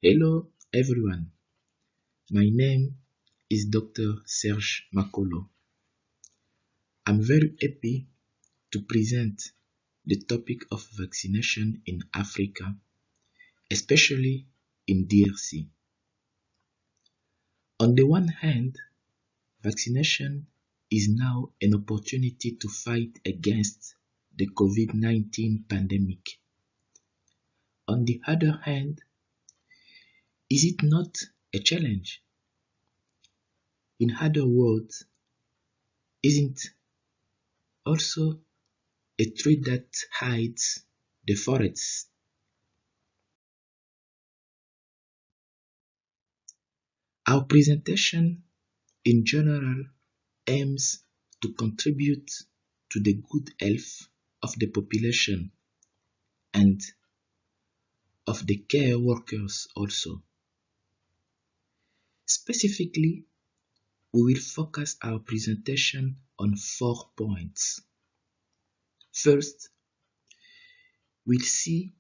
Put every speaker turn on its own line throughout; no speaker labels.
Hello everyone, my name is Dr. Serge Makolo. I'm very happy to present the topic of vaccination in Africa, especially in DRC. On the one hand, vaccination is now an opportunity to fight against the COVID-19 pandemic. On the other hand, is it not a challenge? In other words, isn't also a tree that hides the forest? Our presentation in general aims to contribute to the good health of the population and of the care workers also. Specifically, we will focus our presentation on 4 points. First, we'll see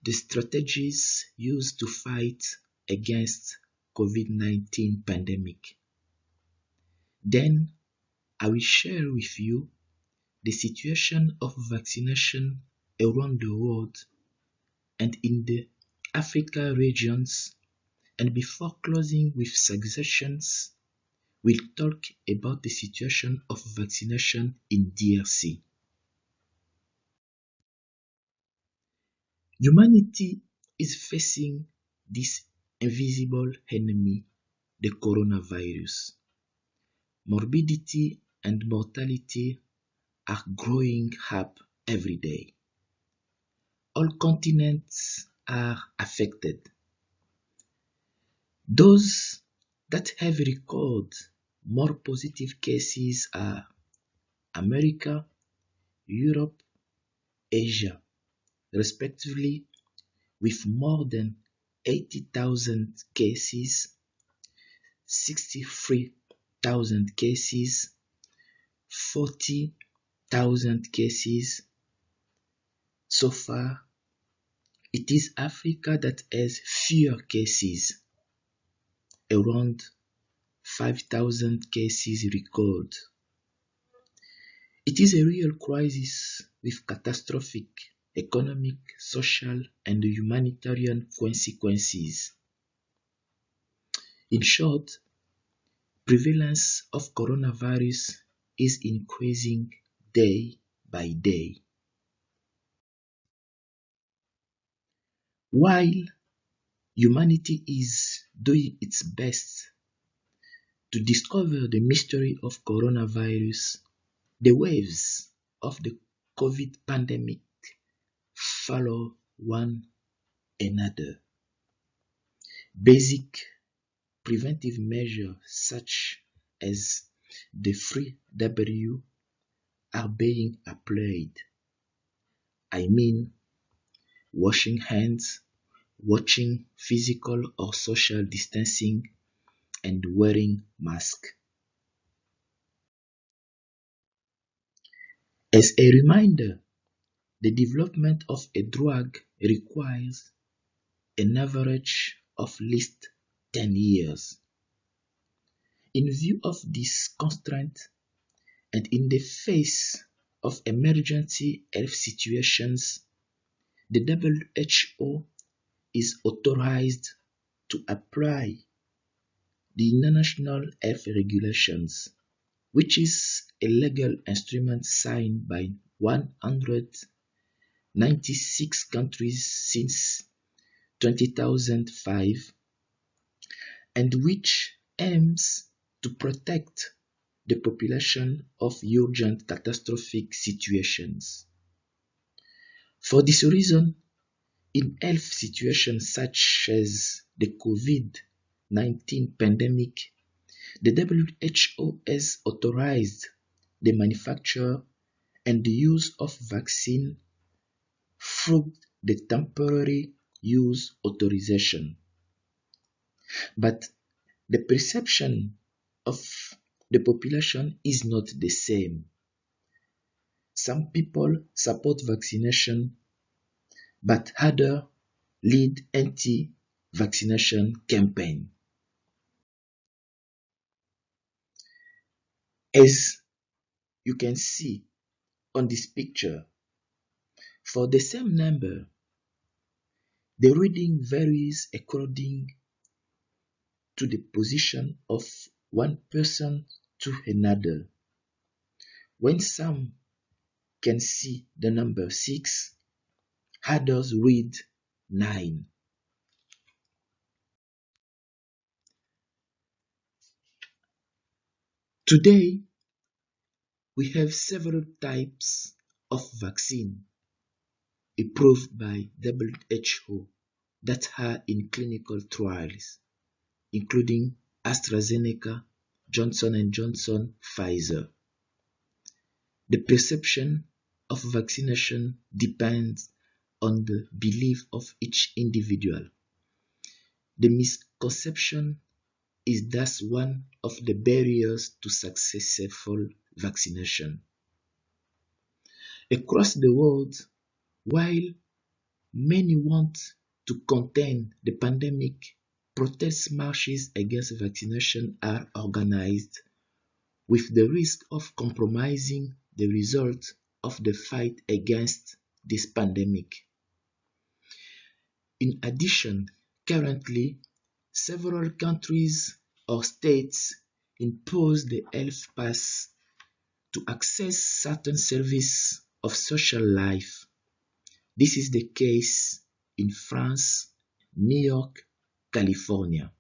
the strategies used to fight against COVID-19 pandemic. Then, I will share with you the situation of vaccination around the world and in the Africa regions, and before closing with suggestions, we'll talk about the situation of vaccination in DRC. Humanity is facing this invisible enemy, the coronavirus. Morbidity and mortality are growing up every day. All continents are affected. Those that have recorded more positive cases are America, Europe, Asia, respectively, with more than 80,000 cases, 63,000 cases, 40,000 cases. So far, it is Africa that has fewer cases, around 5,000 cases recorded. It is a real crisis with catastrophic economic, social, and humanitarian consequences. In short, prevalence of coronavirus is increasing day by day. While humanity is doing its best to discover the mystery of coronavirus, the waves of the COVID pandemic follow one another. Basic preventive measures such as the 3W are being applied. I mean, washing hands, watching physical or social distancing, and wearing masks. As a reminder, the development of a drug requires an average of at least 10 years. In view of this constraint, and in the face of emergency health situations, the WHO is authorized to apply the International Health Regulations, which is a legal instrument signed by 196 countries since 2005, and which aims to protect the population of urgent catastrophic situations. For this reason, in health situations such as the COVID-19 pandemic, the WHO has authorized the manufacture and the use of vaccine through the temporary use authorization. But the perception of the population is not the same. Some people support vaccination, but others lead anti vaccination campaign. As you can see on this picture, for the same number, the reading varies according to the position of one person to another. When some can see the number 6, others read 9. Today, we have several types of vaccine approved by WHO that are in clinical trials, including AstraZeneca, Johnson & Johnson, Pfizer. The perception of vaccination depends on the belief of each individual. The misconception is thus one of the barriers to successful vaccination. Across the world, while many want to contain the pandemic, protest marches against vaccination are organized with the risk of compromising the result of the fight against this pandemic. In addition, currently, several countries or states impose the health pass to access certain services of social life. This is the case in France, New York, California.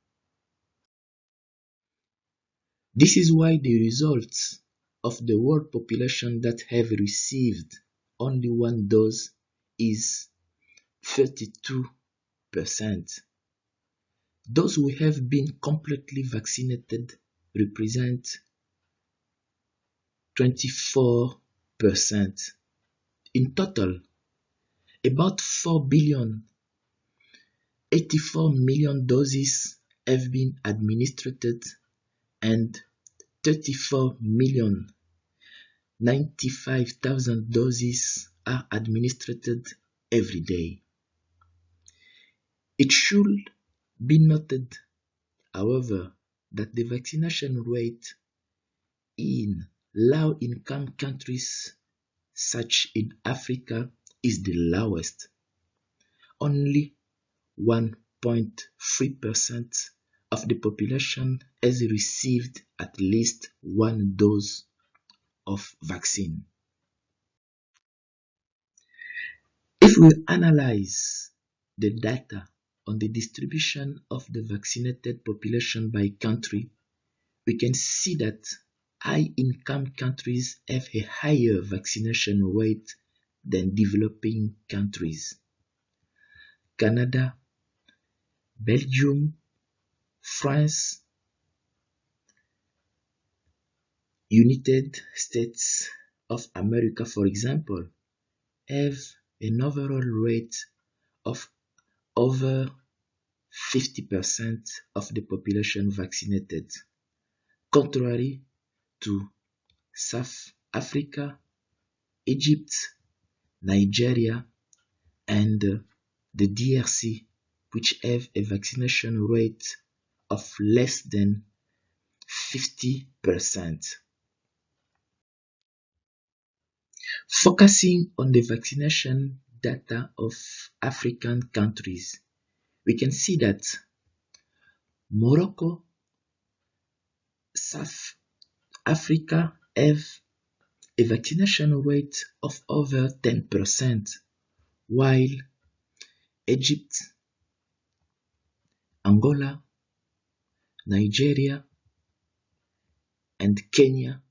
This is why the results of the world population that have received only one dose is 32%. Those who have been completely vaccinated represent 24%. In total, about 4,084 million doses have been administered and 34,095,000 doses are administered every day. It should be noted, however, that the vaccination rate in low-income countries such in Africa is the lowest. Only 1.3% of the population has received at least one dose of vaccine. If we analyze the data on the distribution of the vaccinated population by country, we can see that high-income countries have a higher vaccination rate than developing countries. Canada, Belgium, France, United States of America, for example, have an overall rate of over 50% of the population vaccinated, contrary to South Africa, Egypt, Nigeria, and the DRC, which have a vaccination rate of less than 50%. Focusing on the vaccination data of African countries, we can see that Morocco, South Africa have a vaccination rate of over 10%, while Egypt, Angola, Nigeria, and Kenya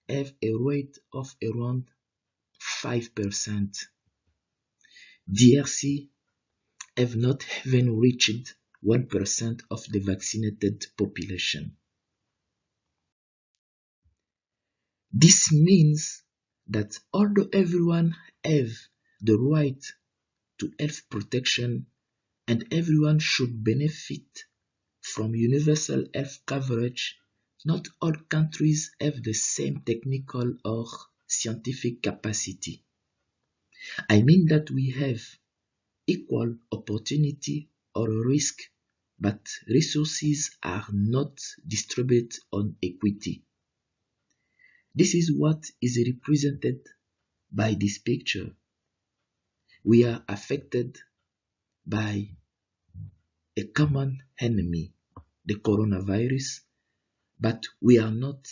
have a rate of around 5%. DRC have not even reached 1% of the vaccinated population. This means that although everyone has the right to health protection and everyone should benefit from universal health coverage, not all countries have the same technical or scientific capacity. I mean that we have equal opportunity or risk, but resources are not distributed on equity. This is what is represented by this picture. We are affected by a common enemy, the coronavirus, but we are not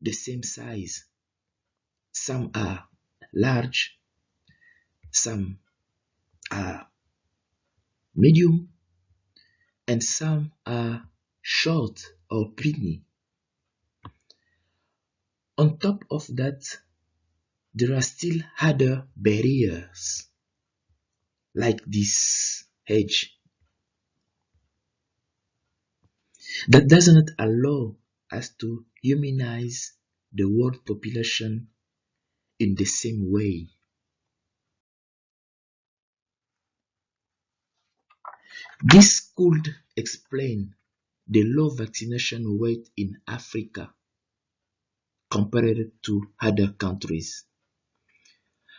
the same size. Some are large, some are medium, and some are short or puny. On top of that, there are still other barriers, like this hedge, that does not allow us to humanize the world population in the same way. This could explain the low vaccination rate in Africa compared to other countries.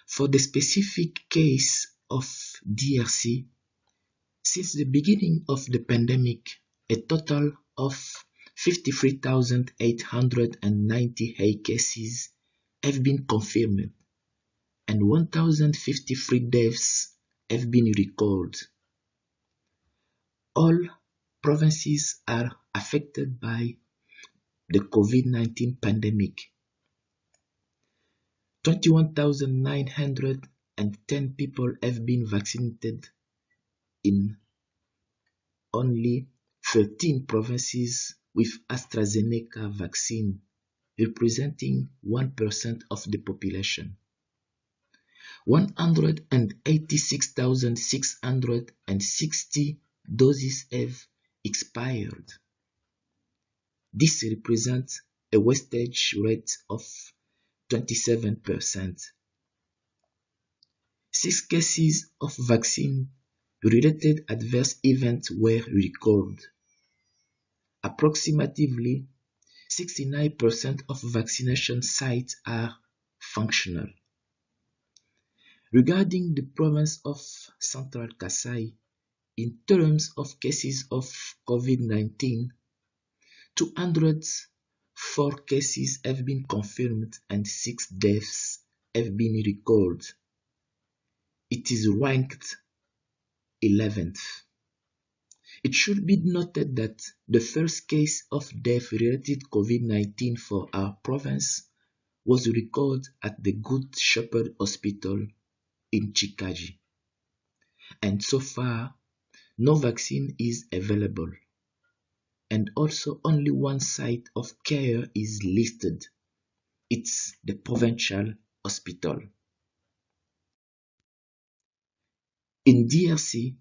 For the specific case of DRC, since the beginning of the pandemic, a total of 53,898 cases have been confirmed and 1,053 deaths have been recorded. All provinces are affected by the COVID-19 pandemic. 21,910 people have been vaccinated in only 13 provinces with AstraZeneca vaccine, representing 1% of the population. 186,660 doses have expired. This represents a wastage rate of 27%. 6 cases of vaccine-related adverse events were recorded. Approximately 69% of vaccination sites are functional. Regarding the province of Central Kasai, in terms of cases of COVID-19, 204 cases have been confirmed and 6 deaths have been recorded. It is ranked 11th. It should be noted that the first case of death-related COVID-19 for our province was recorded at the Good Shepherd Hospital in Chikaji. And so far, no vaccine is available. And also only one site of care is listed. It's the provincial hospital. In DRC,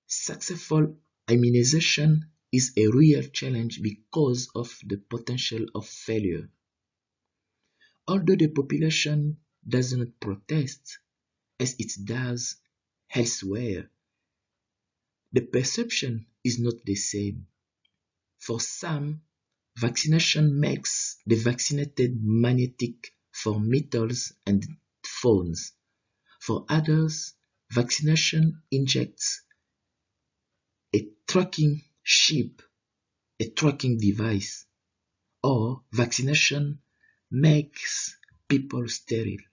successful immunization is a real challenge because of the potential of failure. Although the population does not protest as it does elsewhere, the perception is not the same. For some, vaccination makes the vaccinated magnetic for metals and phones. For others, vaccination injects a tracking chip, a tracking device, or vaccination makes people sterile.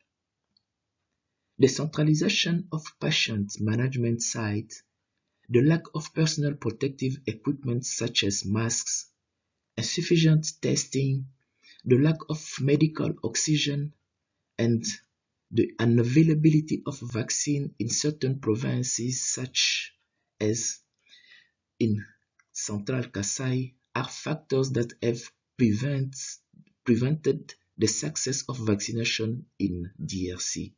The centralization of patient management sites, the lack of personal protective equipment such as masks, insufficient testing, the lack of medical oxygen, and the unavailability of vaccine in certain provinces such as in Central Kasai are factors that have prevented the success of vaccination in DRC.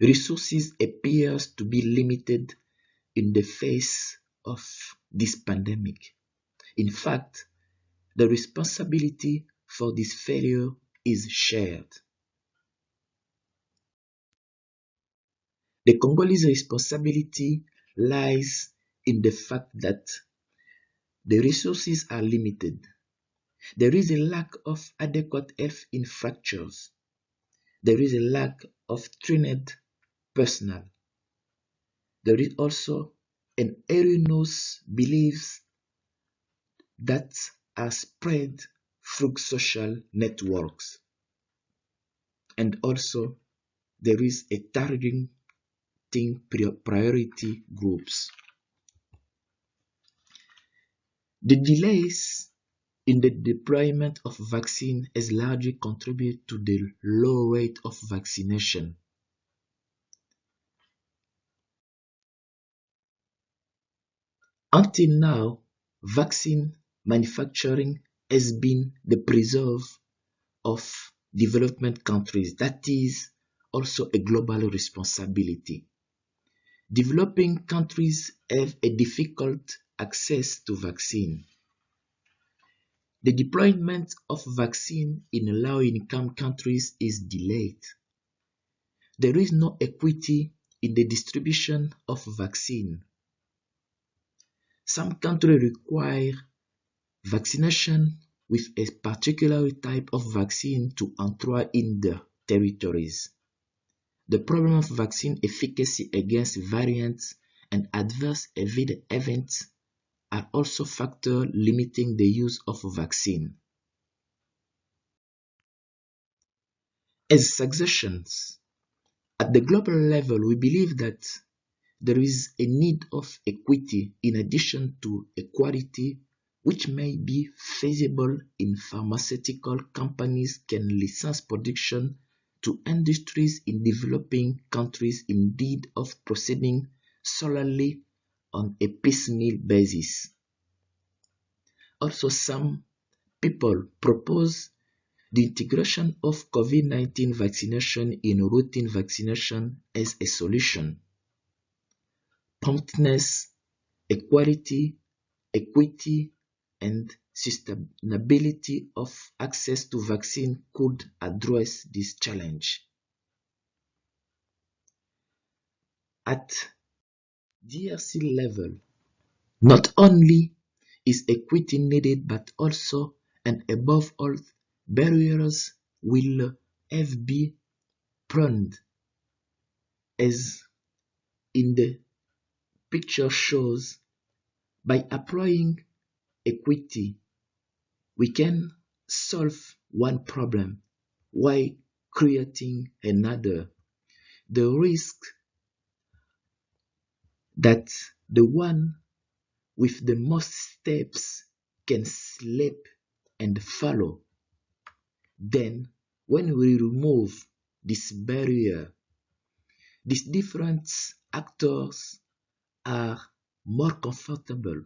Resources appear to be limited in the face of this pandemic. In fact, the responsibility for this failure is shared. The Congolese responsibility lies in the fact that the resources are limited. There is a lack of adequate health infrastructures. There is a lack of trained personnel. There is also and erroneous beliefs that are spread through social networks. And also, there is a targeting priority groups. The delays in the deployment of vaccine has largely contributed to the low rate of vaccination. Until now, vaccine manufacturing has been the preserve of development countries. That is also a global responsibility. Developing countries have a difficult access to vaccine. The deployment of vaccine in low-income countries is delayed. There is no equity in the distribution of vaccine. Some countries require vaccination with a particular type of vaccine to enter in their territories. The problem of vaccine efficacy against variants and adverse events are also factors limiting the use of vaccine. As suggestions, at the global level, we believe that there is a need of equity in addition to equality, which may be feasible in pharmaceutical companies can license production to industries in developing countries instead of proceeding solely on a piecemeal basis. Also, some people propose the integration of COVID-19 vaccination in routine vaccination as a solution. Promptness, equality, equity, and sustainability of access to vaccine could address this challenge. At DRC level, not only is equity needed, but also and above all, barriers will have be pruned, as in the picture shows. By applying equity, we can solve one problem while creating another. The risk that the one with the most steps can slip and follow. Then, when we remove this barrier, these different actors are more comfortable.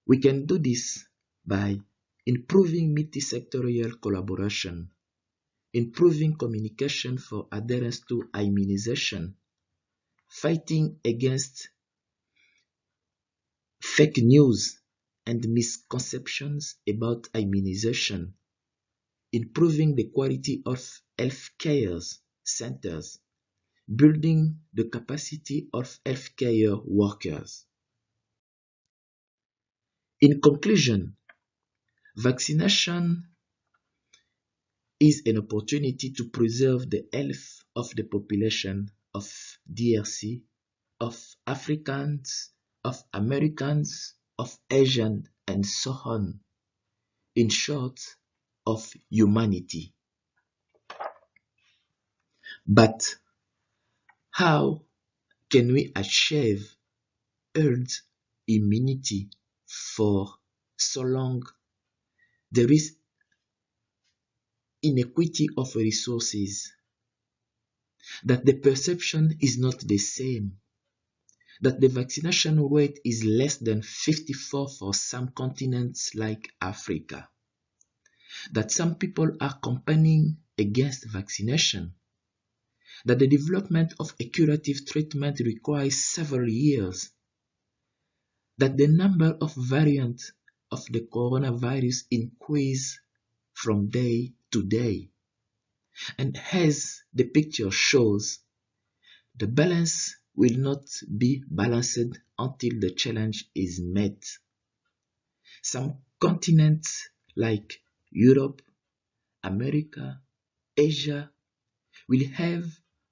We can do this by improving multi-sectorial collaboration, improving communication for adherence to immunization, fighting against fake news and misconceptions about immunization, improving the quality of healthcare centers, building the capacity of healthcare workers. In conclusion, vaccination is an opportunity to preserve the health of the population of DRC, of Africans, of Americans, of Asians, and so on. In short, of humanity. But how can we achieve herd immunity for so long there is inequity of resources, that the perception is not the same, that the vaccination rate is less than 54 for some continents like Africa, that some people are campaigning against vaccination, that the development of a curative treatment requires several years, that the number of variants of the coronavirus increase from day to day. And as the picture shows, the balance will not be balanced until the challenge is met. Some continents like Europe, America, Asia will have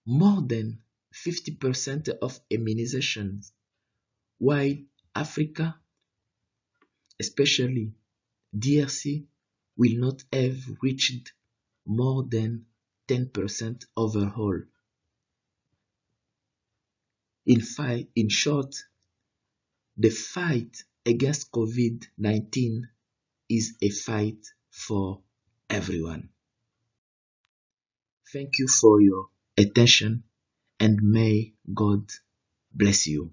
more than 50% of immunizations, while Africa, especially DRC, will not have reached more than 10% overall. In short, the fight against COVID-19 is a fight for everyone. Thank you for your attention, and may God bless you.